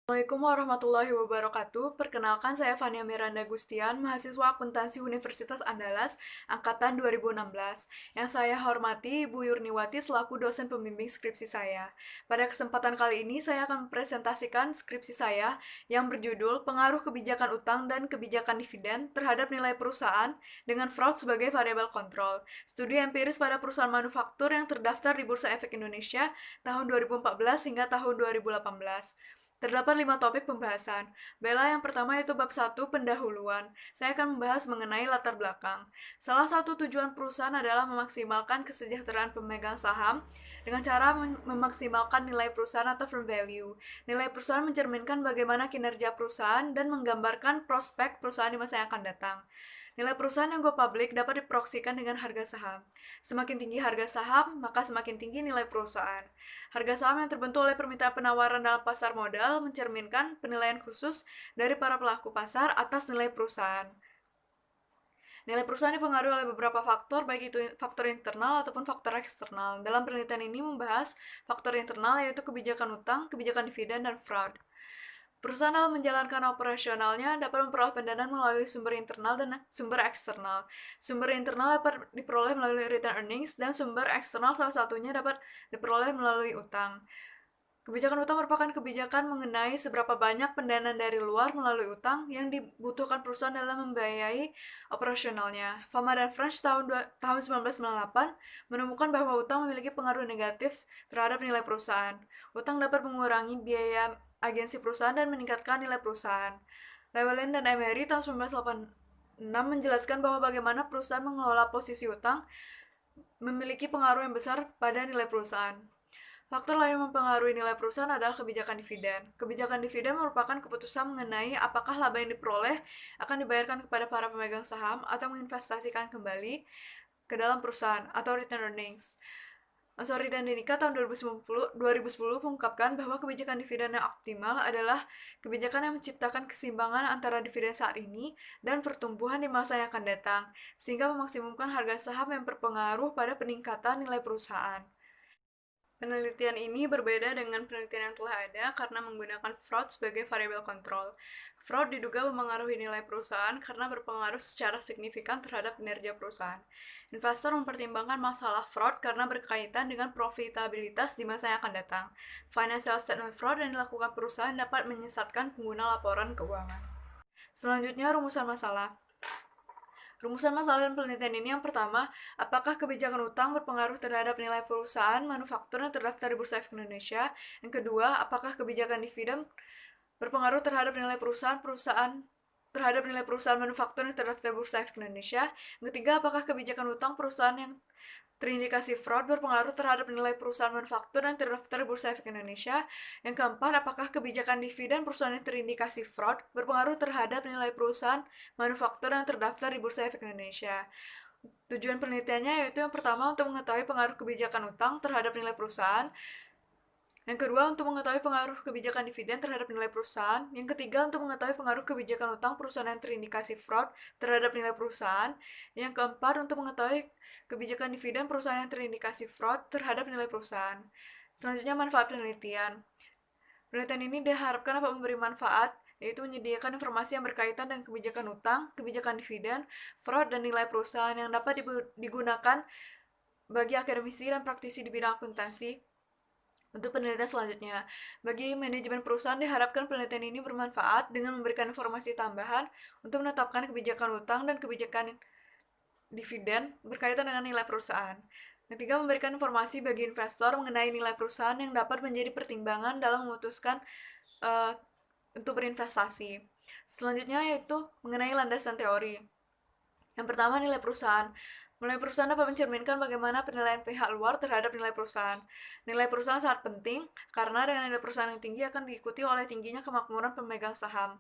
Assalamualaikum warahmatullahi wabarakatuh. Perkenalkan saya Fania Miranda Gustian, mahasiswa akuntansi Universitas Andalas, angkatan 2016. Yang saya hormati Ibu Yurniwati selaku dosen pembimbing skripsi saya. Pada kesempatan kali ini saya akan mempresentasikan skripsi saya yang berjudul Pengaruh Kebijakan Utang dan Kebijakan Dividen terhadap Nilai Perusahaan dengan Fraud sebagai Variabel Kontrol. Studi empiris pada perusahaan manufaktur yang terdaftar di Bursa Efek Indonesia tahun 2014 hingga tahun 2018. Terdapat 5 topik pembahasan. Bella yang pertama yaitu bab 1 pendahuluan. Saya akan membahas mengenai latar belakang. Salah satu tujuan perusahaan adalah memaksimalkan kesejahteraan pemegang saham dengan cara memaksimalkan nilai perusahaan atau firm value. Nilai perusahaan mencerminkan bagaimana kinerja perusahaan dan menggambarkan prospek perusahaan di masa yang akan datang. Nilai perusahaan yang go public dapat diproksikan dengan harga saham. Semakin tinggi harga saham, maka semakin tinggi nilai perusahaan. Harga saham yang terbentuk oleh permintaan penawaran dalam pasar modal mencerminkan penilaian khusus dari para pelaku pasar atas nilai perusahaan. Nilai perusahaan dipengaruhi oleh beberapa faktor, baik itu faktor internal ataupun faktor eksternal. Dalam penelitian ini membahas faktor internal yaitu kebijakan utang, kebijakan dividen, dan fraud. Perusahaan dalam menjalankan operasionalnya dapat memperoleh pendanaan melalui sumber internal dan sumber eksternal. Sumber internal dapat diperoleh melalui return earnings dan sumber eksternal salah satunya dapat diperoleh melalui utang. Kebijakan utang merupakan kebijakan mengenai seberapa banyak pendanaan dari luar melalui utang yang dibutuhkan perusahaan dalam membiayai operasionalnya. Fama dan French tahun 1998 menemukan bahwa utang memiliki pengaruh negatif terhadap nilai perusahaan. Utang dapat mengurangi biaya agensi perusahaan dan meningkatkan nilai perusahaan. Llewellyn dan Emery tahun 1986 menjelaskan bahwa bagaimana perusahaan mengelola posisi utang memiliki pengaruh yang besar pada nilai perusahaan. Faktor lain yang mempengaruhi nilai perusahaan adalah kebijakan dividen. Kebijakan dividen merupakan keputusan mengenai apakah laba yang diperoleh akan dibayarkan kepada para pemegang saham atau menginvestasikan kembali ke dalam perusahaan atau return earnings. Ansori dan Denika tahun 2010 mengungkapkan bahwa kebijakan dividen yang optimal adalah kebijakan yang menciptakan keseimbangan antara dividen saat ini dan pertumbuhan di masa yang akan datang, sehingga memaksimumkan harga saham yang berpengaruh pada peningkatan nilai perusahaan. Penelitian ini berbeda dengan penelitian yang telah ada karena menggunakan fraud sebagai variabel kontrol. Fraud diduga memengaruhi nilai perusahaan karena berpengaruh secara signifikan terhadap kinerja perusahaan. Investor mempertimbangkan masalah fraud karena berkaitan dengan profitabilitas di masa yang akan datang. Financial statement fraud yang dilakukan perusahaan dapat menyesatkan pengguna laporan keuangan. Selanjutnya, rumusan masalah. Rumusan masalah dan penelitian ini yang pertama, apakah kebijakan utang berpengaruh terhadap nilai perusahaan manufaktur yang terdaftar di Bursa Efek Indonesia? Yang kedua, apakah kebijakan dividen berpengaruh terhadap nilai perusahaan manufaktur yang terdaftar di Bursa Efek Indonesia? Yang ketiga, apakah kebijakan utang perusahaan yang terindikasi fraud berpengaruh terhadap nilai perusahaan manufaktur yang terdaftar di Bursa Efek Indonesia. Yang keempat, apakah kebijakan dividen perusahaan yang terindikasi fraud berpengaruh terhadap nilai perusahaan manufaktur yang terdaftar di Bursa Efek Indonesia. Tujuan penelitiannya yaitu yang pertama untuk mengetahui pengaruh kebijakan utang terhadap nilai perusahaan. Yang kedua, untuk mengetahui pengaruh kebijakan dividen terhadap nilai perusahaan. Yang ketiga, untuk mengetahui pengaruh kebijakan utang perusahaan yang terindikasi fraud terhadap nilai perusahaan. Yang keempat, untuk mengetahui kebijakan dividen perusahaan yang terindikasi fraud terhadap nilai perusahaan. Selanjutnya, manfaat penelitian. Penelitian ini diharapkan dapat memberi manfaat, yaitu menyediakan informasi yang berkaitan dengan kebijakan utang, kebijakan dividen, fraud, dan nilai perusahaan yang dapat digunakan bagi akademisi dan praktisi di bidang akuntansi. Untuk penelitian selanjutnya, bagi manajemen perusahaan diharapkan penelitian ini bermanfaat dengan memberikan informasi tambahan untuk menetapkan kebijakan utang dan kebijakan dividen berkaitan dengan nilai perusahaan. Ketiga, memberikan informasi bagi investor mengenai nilai perusahaan yang dapat menjadi pertimbangan dalam memutuskan untuk berinvestasi. Selanjutnya yaitu mengenai landasan teori. Yang pertama, nilai perusahaan. Nilai perusahaan dapat mencerminkan bagaimana penilaian pihak luar terhadap nilai perusahaan. Nilai perusahaan sangat penting karena dengan nilai perusahaan yang tinggi akan diikuti oleh tingginya kemakmuran pemegang saham.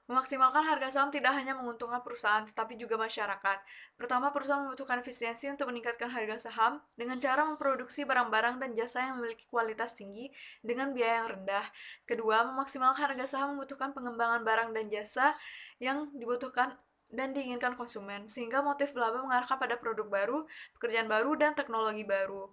Memaksimalkan harga saham tidak hanya menguntungkan perusahaan, tetapi juga masyarakat. Pertama, perusahaan membutuhkan efisiensi untuk meningkatkan harga saham dengan cara memproduksi barang-barang dan jasa yang memiliki kualitas tinggi dengan biaya yang rendah. Kedua, memaksimalkan harga saham membutuhkan pengembangan barang dan jasa yang dibutuhkan dan diinginkan konsumen, sehingga motif laba mengarahkan pada produk baru, pekerjaan baru, dan teknologi baru.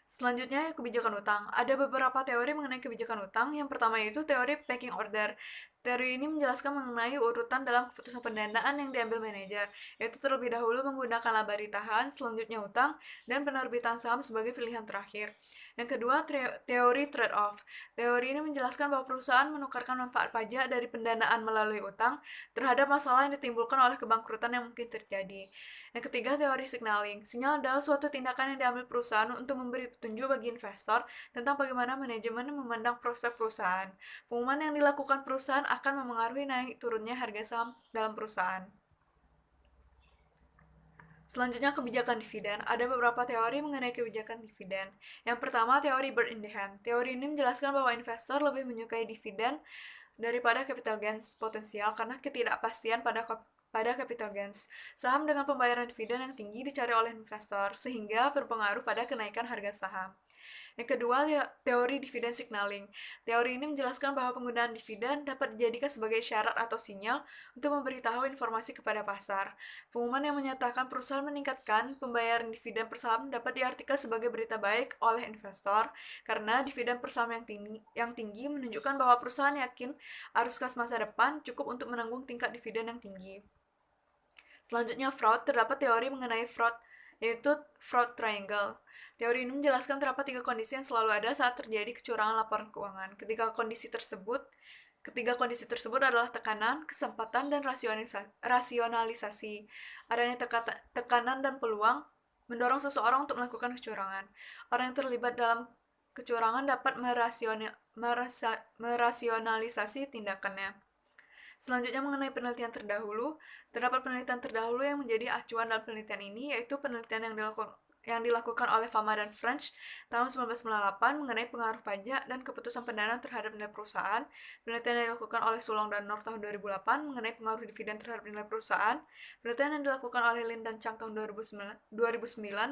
Selanjutnya, kebijakan utang. Ada beberapa teori mengenai kebijakan utang. Yang pertama itu teori pecking order. Teori ini menjelaskan mengenai urutan dalam keputusan pendanaan yang diambil manajer, yaitu terlebih dahulu menggunakan laba ditahan, selanjutnya utang, dan penerbitan saham sebagai pilihan terakhir. Yang kedua, teori trade-off. Teori ini menjelaskan bahwa perusahaan menukarkan manfaat pajak dari pendanaan melalui utang terhadap masalah yang ditimbulkan oleh kebangkrutan yang mungkin terjadi. Yang ketiga, teori signaling. Sinyal adalah suatu tindakan yang diambil perusahaan untuk memberi petunjuk bagi investor tentang bagaimana manajemen memandang prospek perusahaan. Pengumuman yang dilakukan perusahaan akan memengaruhi naik turunnya harga saham dalam perusahaan. Selanjutnya, kebijakan dividen. Ada beberapa teori mengenai kebijakan dividen. Yang pertama, teori bird in the hand. Teori ini menjelaskan bahwa investor lebih menyukai dividen daripada capital gains potensial karena ketidakpastian pada capital gains. Saham dengan pembayaran dividen yang tinggi dicari oleh investor, sehingga berpengaruh pada kenaikan harga saham. Yang kedua, teori dividen signaling. Teori ini menjelaskan bahwa penggunaan dividen dapat dijadikan sebagai syarat atau sinyal untuk memberitahu informasi kepada pasar. Pengumuman yang menyatakan perusahaan meningkatkan pembayaran dividen per saham dapat diartikan sebagai berita baik oleh investor, karena dividen per saham yang tinggi menunjukkan bahwa perusahaan yakin arus kas masa depan cukup untuk menanggung tingkat dividen yang tinggi. Selanjutnya, fraud. Terdapat teori mengenai fraud, yaitu fraud triangle. Teori ini menjelaskan terdapat 3 kondisi yang selalu ada saat terjadi kecurangan laporan keuangan. Ketiga kondisi tersebut adalah tekanan, kesempatan, dan rasionalisasi. Adanya tekanan dan peluang mendorong seseorang untuk melakukan kecurangan. Orang yang terlibat dalam kecurangan dapat merasionalisasi tindakannya. Selanjutnya, mengenai penelitian terdahulu, terdapat penelitian terdahulu yang menjadi acuan dalam penelitian ini, yaitu penelitian yang dilakukan oleh Fama dan French tahun 1998 mengenai pengaruh pajak dan keputusan pendanaan terhadap nilai perusahaan, penelitian yang dilakukan oleh Sulong dan North tahun 2008 mengenai pengaruh dividen terhadap nilai perusahaan, penelitian yang dilakukan oleh Lin dan Chang tahun 2009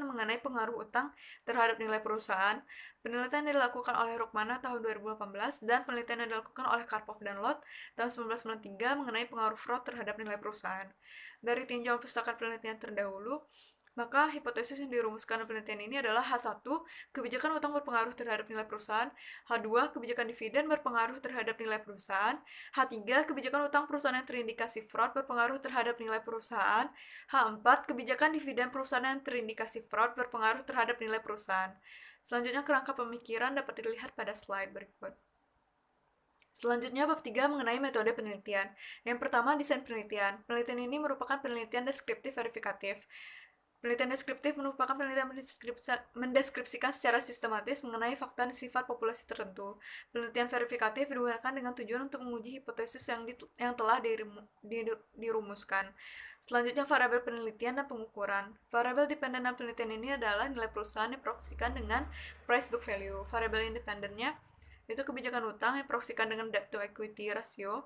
mengenai pengaruh utang terhadap nilai perusahaan, penelitian yang dilakukan oleh Rukmana tahun 2018, dan penelitian yang dilakukan oleh Karpov dan Lot tahun 1993 mengenai pengaruh fraud terhadap nilai perusahaan. Dari tinjauan pustakaan penelitian terdahulu, maka hipotesis yang dirumuskan dalam penelitian ini adalah H1, kebijakan utang berpengaruh terhadap nilai perusahaan, H2, kebijakan dividen berpengaruh terhadap nilai perusahaan, H3, kebijakan utang perusahaan yang terindikasi fraud berpengaruh terhadap nilai perusahaan, H4, kebijakan dividen perusahaan yang terindikasi fraud berpengaruh terhadap nilai perusahaan. Selanjutnya, kerangka pemikiran dapat dilihat pada slide berikut. Selanjutnya, bab 3 mengenai metode penelitian. Yang pertama, desain penelitian. Penelitian ini merupakan penelitian deskriptif verifikatif. Penelitian deskriptif merupakan penelitian mendeskripsikan secara sistematis mengenai fakta dan sifat populasi tertentu. Penelitian verifikatif digunakan dengan tujuan untuk menguji hipotesis yang telah dirumuskan. Selanjutnya, variabel penelitian dan pengukuran. Variabel dependen dalam penelitian ini adalah nilai perusahaan diproyeksikan dengan price book value. Variabel independennya itu kebijakan utang yang diproyeksikan dengan debt to equity ratio,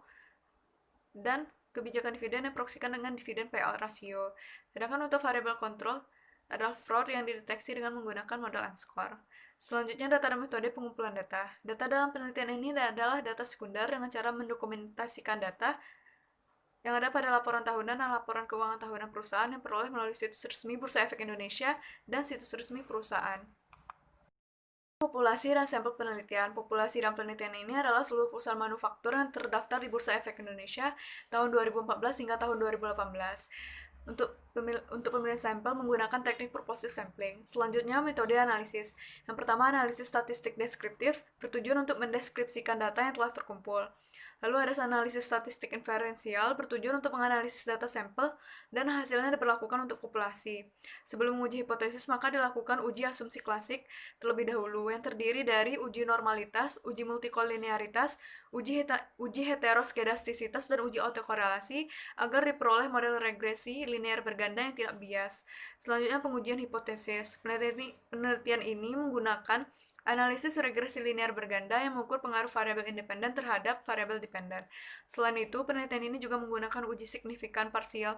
dan kebijakan dividen yang diproyeksikan dengan dividen payout ratio. Sedangkan untuk variabel kontrol adalah fraud yang dideteksi dengan menggunakan model M-score. Selanjutnya, data dan metode pengumpulan data. Data dalam penelitian ini adalah data sekunder dengan cara mendokumentasikan data yang ada pada laporan tahunan dan laporan keuangan tahunan perusahaan yang peroleh melalui situs resmi Bursa Efek Indonesia dan situs resmi perusahaan. Populasi dan sampel penelitian. Populasi dan penelitian ini adalah seluruh perusahaan manufaktur yang terdaftar di Bursa Efek Indonesia tahun 2014 hingga tahun 2018. Untuk pemilihan sampel menggunakan teknik purposive sampling. Selanjutnya, metode analisis. Yang pertama, analisis statistik deskriptif bertujuan untuk mendeskripsikan data yang telah terkumpul. Lalu ada analisis statistik inferensial bertujuan untuk menganalisis data sampel dan hasilnya diberlakukan untuk populasi. Sebelum menguji hipotesis, maka dilakukan uji asumsi klasik terlebih dahulu yang terdiri dari uji normalitas, uji multikolinearitas, uji heteroskedastisitas, dan uji autokorelasi agar diperoleh model regresi linear berganda yang tidak bias. Selanjutnya, pengujian hipotesis. Penelitian ini menggunakan analisis regresi linear berganda yang mengukur pengaruh variabel independen terhadap variabel dependen. Selain itu, penelitian ini juga menggunakan uji signifikan parsial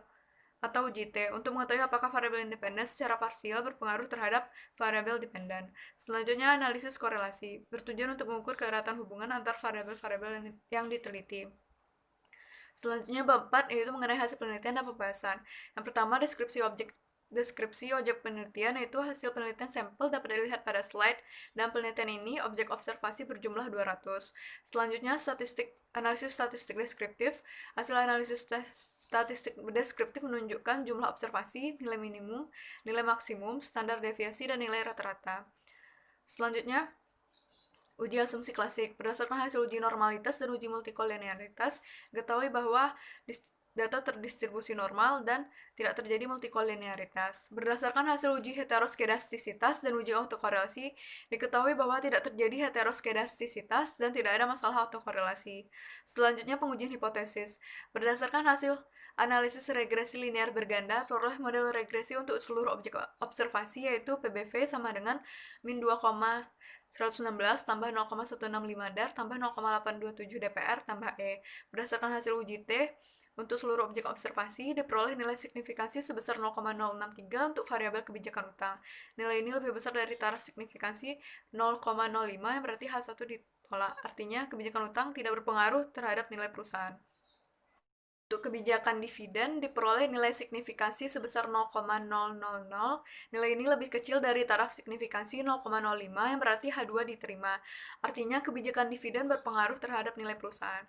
atau uji T untuk mengetahui apakah variabel independen secara parsial berpengaruh terhadap variabel dependen. Selanjutnya, analisis korelasi bertujuan untuk mengukur keeratan hubungan antar variabel-variabel yang diteliti. Selanjutnya, bab 4 yaitu mengenai hasil penelitian dan pembahasan. Yang pertama, deskripsi objek deskripsi objek penelitian, yaitu hasil penelitian sampel dapat dilihat pada slide, dan penelitian ini objek observasi berjumlah 200. Selanjutnya, analisis statistik deskriptif. Hasil analisis statistik deskriptif menunjukkan jumlah observasi, nilai minimum, nilai maksimum, standar deviasi, dan nilai rata-rata. Selanjutnya, uji asumsi klasik. Berdasarkan hasil uji normalitas dan uji multikolinearitas, ketahui bahwa data terdistribusi normal dan tidak terjadi multikolinearitas. Berdasarkan hasil uji heteroskedastisitas dan uji autokorelasi, diketahui bahwa tidak terjadi heteroskedastisitas dan tidak ada masalah autokorelasi. Selanjutnya, pengujian hipotesis. Berdasarkan hasil analisis regresi linear berganda, peroleh model regresi untuk seluruh objek observasi, yaitu PBV sama dengan min 2,116 tambah 0,165 dar tambah 0,827 dpr tambah E. Berdasarkan hasil uji T, untuk seluruh objek observasi, diperoleh nilai signifikansi sebesar 0,063 untuk variabel kebijakan utang. Nilai ini lebih besar dari taraf signifikansi 0,05, yang berarti H1 ditolak. Artinya, kebijakan utang tidak berpengaruh terhadap nilai perusahaan. Untuk kebijakan dividen, diperoleh nilai signifikansi sebesar 0,000. Nilai ini lebih kecil dari taraf signifikansi 0,05, yang berarti H2 diterima. Artinya, kebijakan dividen berpengaruh terhadap nilai perusahaan.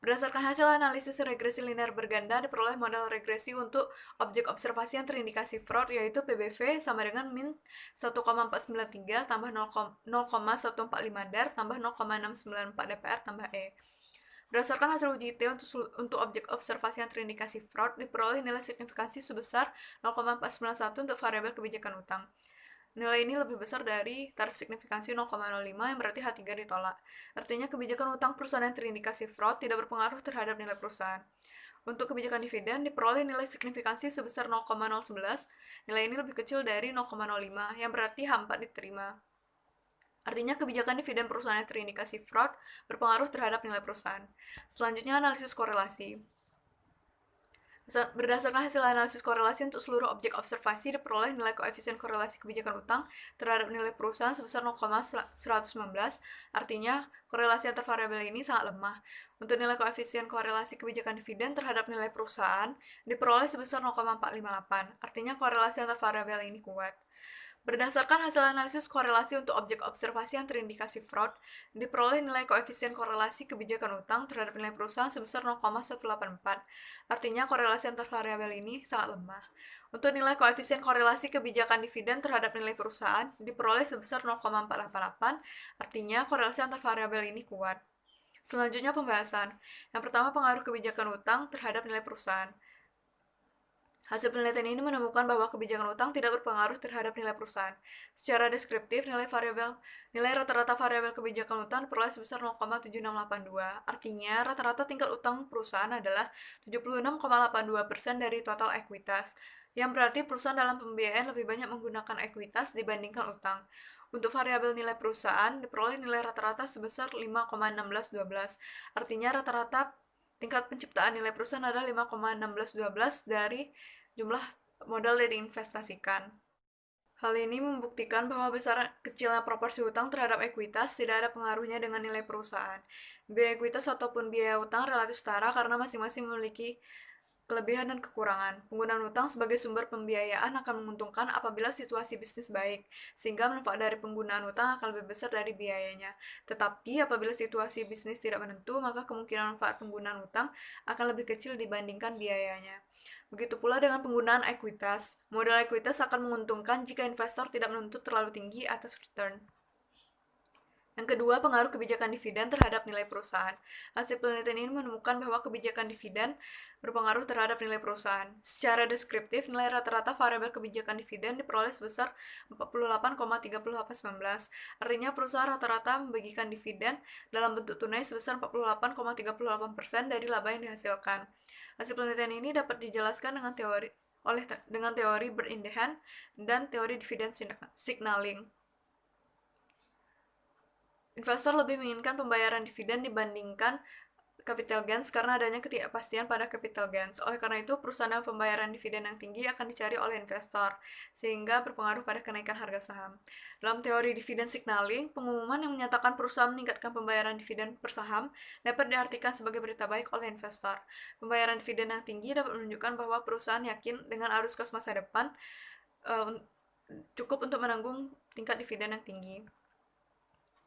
Berdasarkan hasil analisis regresi linear berganda, diperoleh model regresi untuk objek observasi yang terindikasi fraud, yaitu PBV sama dengan min 1,493 tambah 0,145 dar tambah 0,694 dpr tambah E. Berdasarkan hasil uji T untuk objek observasi yang terindikasi fraud, diperoleh nilai signifikansi sebesar 0,491 untuk variabel kebijakan utang. Nilai ini lebih besar dari tarif signifikansi 0,05, yang berarti H3 ditolak. Artinya, kebijakan utang perusahaan yang terindikasi fraud tidak berpengaruh terhadap nilai perusahaan. Untuk kebijakan dividen, diperoleh nilai signifikansi sebesar 0,011. Nilai ini lebih kecil dari 0,05, yang berarti H4 diterima. Artinya, kebijakan dividen perusahaan yang terindikasi fraud berpengaruh terhadap nilai perusahaan. Selanjutnya, analisis korelasi. Berdasarkan hasil analisis korelasi untuk seluruh objek observasi, diperoleh nilai koefisien korelasi kebijakan utang terhadap nilai perusahaan sebesar 0,119. Artinya, korelasi antar variabel ini sangat lemah. Untuk nilai koefisien korelasi kebijakan dividen terhadap nilai perusahaan, diperoleh sebesar 0,458. Artinya, korelasi antar variabel ini kuat. Berdasarkan hasil analisis korelasi untuk objek observasi yang terindikasi fraud, diperoleh nilai koefisien korelasi kebijakan utang terhadap nilai perusahaan sebesar 0,184. Artinya, korelasi antar variabel ini sangat lemah. Untuk nilai koefisien korelasi kebijakan dividen terhadap nilai perusahaan, diperoleh sebesar 0,488. Artinya, korelasi antar variabel ini kuat. Selanjutnya, pembahasan. Yang pertama, pengaruh kebijakan utang terhadap nilai perusahaan. Hasil penelitian ini menemukan bahwa kebijakan utang tidak berpengaruh terhadap nilai perusahaan. Secara deskriptif, nilai rata-rata variabel kebijakan utang diperoleh sebesar 0,7682. Artinya, rata-rata tingkat utang perusahaan adalah 76,82% dari total ekuitas, yang berarti perusahaan dalam pembiayaan lebih banyak menggunakan ekuitas dibandingkan utang. Untuk variabel nilai perusahaan, diperoleh nilai rata-rata sebesar 5,1612. Artinya, rata-rata tingkat penciptaan nilai perusahaan adalah 5,1612 dari jumlah modal yang diinvestasikan. Hal ini membuktikan bahwa besar kecilnya proporsi utang terhadap ekuitas tidak ada pengaruhnya dengan nilai perusahaan. Biaya ekuitas ataupun biaya utang relatif setara karena masing-masing memiliki kelebihan dan kekurangan. Penggunaan utang sebagai sumber pembiayaan akan menguntungkan apabila situasi bisnis baik, sehingga manfaat dari penggunaan utang akan lebih besar dari biayanya. Tetapi apabila situasi bisnis tidak menentu, maka kemungkinan manfaat penggunaan utang akan lebih kecil dibandingkan biayanya. Begitu pula dengan penggunaan ekuitas. Modal ekuitas akan menguntungkan jika investor tidak menuntut terlalu tinggi atas return. Yang kedua, pengaruh kebijakan dividen terhadap nilai perusahaan. Hasil penelitian ini menemukan bahwa kebijakan dividen berpengaruh terhadap nilai perusahaan. Secara deskriptif, nilai rata-rata variabel kebijakan dividen diperoleh sebesar 48,3819. Artinya, perusahaan rata-rata membagikan dividen dalam bentuk tunai sebesar 48,38% dari laba yang dihasilkan. Hasil penelitian ini dapat dijelaskan dengan teori bird in the hand dan teori dividen signaling. Investor lebih menginginkan pembayaran dividen dibandingkan capital gains karena adanya ketidakpastian pada capital gains. Oleh karena itu, perusahaan dengan pembayaran dividen yang tinggi akan dicari oleh investor, sehingga berpengaruh pada kenaikan harga saham. Dalam teori dividen signaling, pengumuman yang menyatakan perusahaan meningkatkan pembayaran dividen per saham dapat diartikan sebagai berita baik oleh investor. Pembayaran dividen yang tinggi dapat menunjukkan bahwa perusahaan yakin dengan arus kas masa depan cukup untuk menanggung tingkat dividen yang tinggi.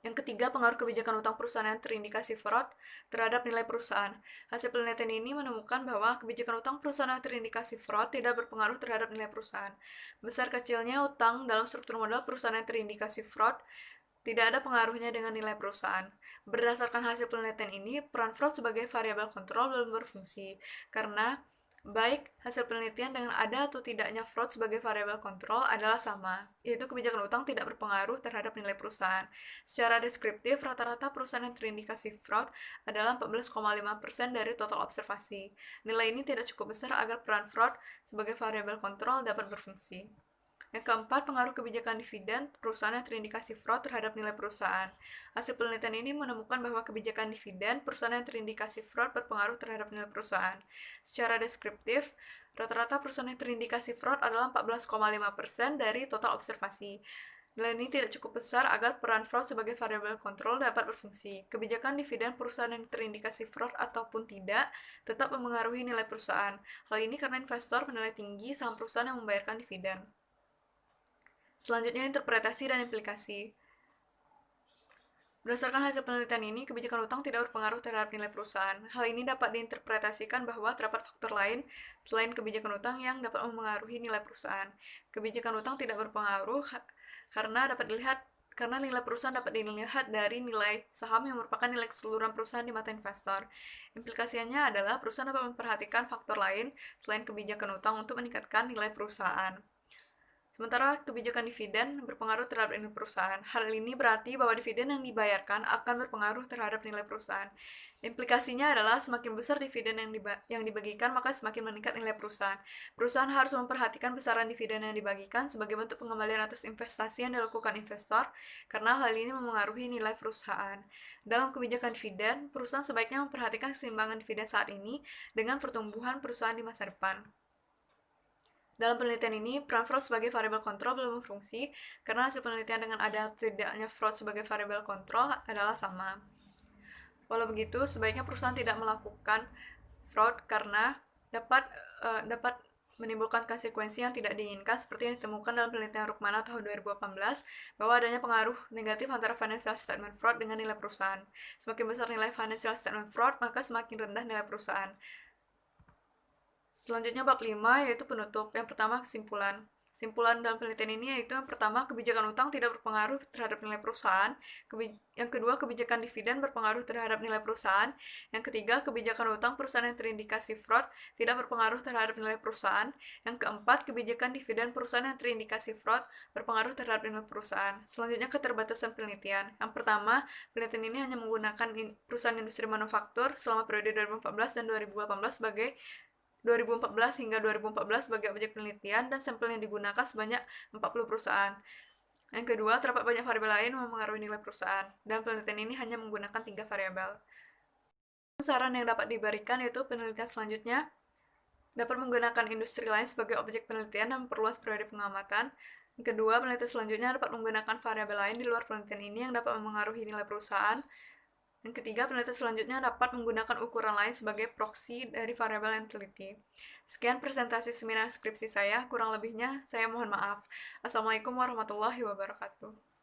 Yang ketiga, pengaruh kebijakan utang perusahaan yang terindikasi fraud terhadap nilai perusahaan. Hasil penelitian ini menemukan bahwa kebijakan utang perusahaan yang terindikasi fraud tidak berpengaruh terhadap nilai perusahaan. Besar kecilnya utang dalam struktur modal perusahaan yang terindikasi fraud tidak ada pengaruhnya dengan nilai perusahaan. Berdasarkan hasil penelitian ini, peran fraud sebagai variabel kontrol belum berfungsi, karena baik hasil penelitian dengan ada atau tidaknya fraud sebagai variabel kontrol adalah sama, yaitu kebijakan utang tidak berpengaruh terhadap nilai perusahaan. Secara deskriptif, rata-rata perusahaan yang terindikasi fraud adalah 14,5% dari total observasi. Nilai ini tidak cukup besar agar peran fraud sebagai variabel kontrol dapat berfungsi. Yang keempat, pengaruh kebijakan dividen perusahaan yang terindikasi fraud terhadap nilai perusahaan. Hasil penelitian ini menemukan bahwa kebijakan dividen perusahaan yang terindikasi fraud berpengaruh terhadap nilai perusahaan. Secara deskriptif, rata-rata perusahaan yang terindikasi fraud adalah 14,5% dari total observasi. Nilai ini tidak cukup besar agar peran fraud sebagai variabel kontrol dapat berfungsi. Kebijakan dividen perusahaan yang terindikasi fraud ataupun tidak tetap memengaruhi nilai perusahaan. Hal ini karena investor menilai tinggi saham perusahaan yang membayarkan dividen. Selanjutnya, interpretasi dan implikasi. Berdasarkan hasil penelitian ini, kebijakan utang tidak berpengaruh terhadap nilai perusahaan. Hal ini dapat diinterpretasikan bahwa terdapat faktor lain selain kebijakan utang yang dapat mempengaruhi nilai perusahaan. Kebijakan utang tidak berpengaruh karena nilai perusahaan dapat dilihat dari nilai saham yang merupakan nilai keseluruhan perusahaan di mata investor. Implikasinya adalah perusahaan dapat memperhatikan faktor lain selain kebijakan utang untuk meningkatkan nilai perusahaan. Sementara kebijakan dividen berpengaruh terhadap nilai perusahaan. Hal ini berarti bahwa dividen yang dibayarkan akan berpengaruh terhadap nilai perusahaan. Implikasinya adalah semakin besar dividen yang dibagikan, maka semakin meningkat nilai perusahaan. Perusahaan harus memperhatikan besaran dividen yang dibagikan sebagai bentuk pengembalian atas investasi yang dilakukan investor, karena hal ini memengaruhi nilai perusahaan. Dalam kebijakan dividen, perusahaan sebaiknya memperhatikan keseimbangan dividen saat ini dengan pertumbuhan perusahaan di masa depan. Dalam penelitian ini, peran fraud sebagai variabel kontrol belum berfungsi karena hasil penelitian dengan ada atau tidaknya fraud sebagai variabel kontrol adalah sama. Walau begitu, sebaiknya perusahaan tidak melakukan fraud karena dapat menimbulkan konsekuensi yang tidak diinginkan seperti yang ditemukan dalam penelitian Rukmana tahun 2018 bahwa adanya pengaruh negatif antara financial statement fraud dengan nilai perusahaan. Semakin besar nilai financial statement fraud, maka semakin rendah nilai perusahaan. Selanjutnya bab 5 yaitu penutup. Yang pertama kesimpulan. Kesimpulan dalam penelitian ini yaitu yang pertama, kebijakan utang tidak berpengaruh terhadap nilai perusahaan. Yang kedua, kebijakan dividen berpengaruh terhadap nilai perusahaan. Yang ketiga, kebijakan utang perusahaan yang terindikasi fraud tidak berpengaruh terhadap nilai perusahaan. Yang keempat, kebijakan dividen perusahaan yang terindikasi fraud berpengaruh terhadap nilai perusahaan. Selanjutnya, keterbatasan penelitian. Yang pertama, penelitian ini hanya menggunakan perusahaan industri manufaktur selama periode 2014 dan 2018 hingga 2014 sebagai objek penelitian dan sampel yang digunakan sebanyak 40 perusahaan. Yang kedua, terdapat banyak variabel lain yang mempengaruhi nilai perusahaan, dan penelitian ini hanya menggunakan 3 variabel. Saran yang dapat diberikan yaitu penelitian selanjutnya dapat menggunakan industri lain sebagai objek penelitian dan memperluas periode pengamatan. Yang kedua, penelitian selanjutnya dapat menggunakan variabel lain di luar penelitian ini yang dapat memengaruhi nilai perusahaan. Yang ketiga, penelitian selanjutnya dapat menggunakan ukuran lain sebagai proksi dari variabel yang diteliti. Sekian presentasi seminar skripsi saya, kurang lebihnya saya mohon maaf. Assalamualaikum warahmatullahi wabarakatuh.